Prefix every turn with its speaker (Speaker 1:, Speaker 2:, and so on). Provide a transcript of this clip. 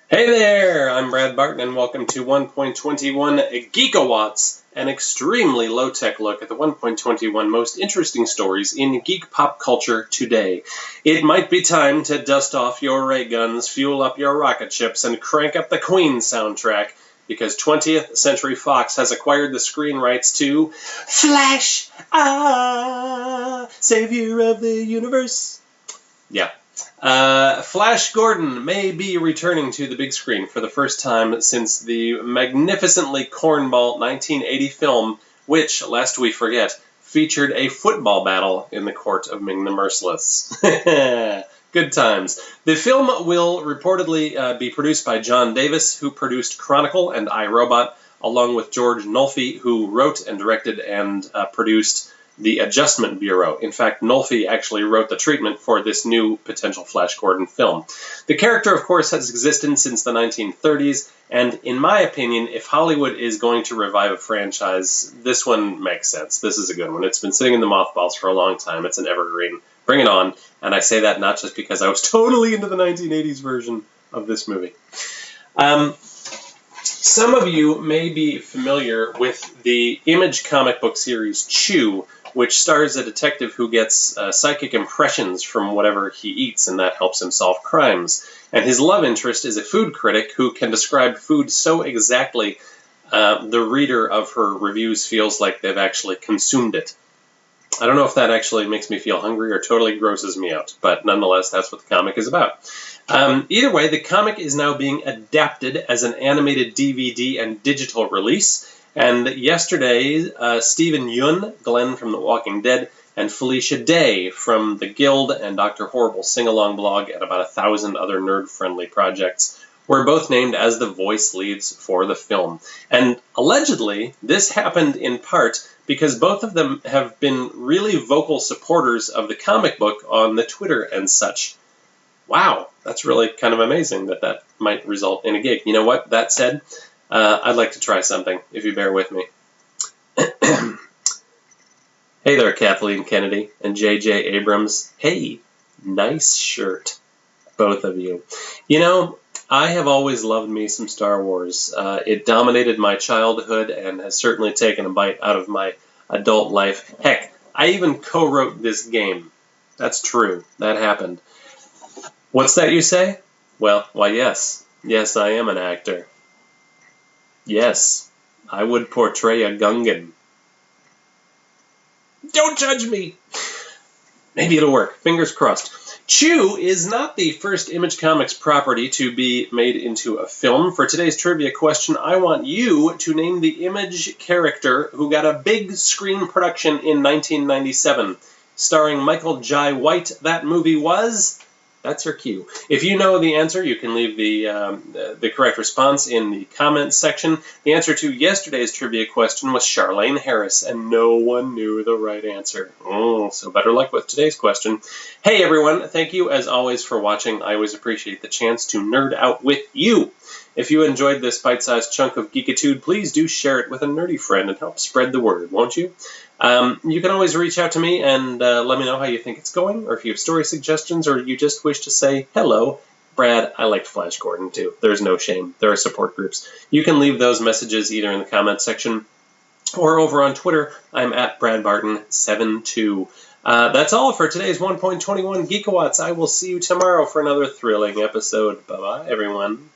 Speaker 1: Hey there, I'm Brad Barton, and welcome to 1.21 Geekawatts, an extremely low-tech look at the 1.21 most interesting stories in geek pop culture today. It might be time to dust off your ray guns, fuel up your rocket ships, and crank up the Queen soundtrack, because 20th Century Fox has acquired the screen rights to Flash, savior of the universe. Yeah. Flash Gordon may be returning to the big screen for the first time since the magnificently cornball 1980 film, which, lest we forget, featured a football battle in the court of Ming the Merciless. Good times. The film will reportedly be produced by John Davis, who produced Chronicle and iRobot, along with George Nolfi, who wrote and directed and produced The Adjustment Bureau. In fact, Nolfi actually wrote the treatment for this new potential Flash Gordon film. The character, of course, has existed since the 1930s, and in my opinion, if Hollywood is going to revive a franchise, this one makes sense. This is a good one. It's been sitting in the mothballs for a long time. It's an evergreen. Bring it on. And I say that not just because I was totally into the 1980s version of this movie. Some of you may be familiar with the Image comic book series Chew, which stars a detective who gets psychic impressions from whatever he eats, and that helps him solve crimes. And his love interest is a food critic who can describe food so exactly the reader of her reviews feels like they've actually consumed it. I don't know if that actually makes me feel hungry or totally grosses me out, but nonetheless, that's what the comic is about. Either way, the comic is now being adapted as an animated DVD and digital release. And yesterday, Stephen Yeun, Glenn from The Walking Dead, and Felicia Day from The Guild and Dr. Horrible Sing-Along blog and about 1,000 other nerd-friendly projects were both named as the voice leads for the film. And allegedly, this happened in part because both of them have been really vocal supporters of the comic book on the Twitter and such. Wow, that's really kind of amazing that might result in a gig. You know what? That said, I'd like to try something, if you bear with me. Hey there, Kathleen Kennedy and J.J. Abrams. Hey, nice shirt, both of you. You know, I have always loved me some Star Wars. It dominated my childhood and has certainly taken a bite out of my adult life. Heck, I even co-wrote this game. That's true. That happened. What's that you say? Well, why, yes. Yes, I am an actor. Yes, I would portray a Gungan. Don't judge me! Maybe it'll work. Fingers crossed. Chew is not the first Image Comics property to be made into a film. For today's trivia question, I want you to name the Image character who got a big screen production in 1997. Starring Michael Jai White, that movie was... That's your cue. If you know the answer, you can leave the correct response in the comments section. The answer to yesterday's trivia question was Charlaine Harris, and no one knew the right answer. So better luck with today's question. Hey everyone, thank you as always for watching. I always appreciate the chance to nerd out with you. If you enjoyed this bite-sized chunk of geekitude, please do share it with a nerdy friend and help spread the word, won't you? You can always reach out to me and let me know how you think it's going, or if you have story suggestions, or you just wish to say, hello, Brad, I liked Flash Gordon too. There's no shame. There are support groups. You can leave those messages either in the comments section or over on Twitter. I'm at BradBarton72. That's all for today's 1.21 Geekawatts. I will see you tomorrow for another thrilling episode. Bye-bye, everyone.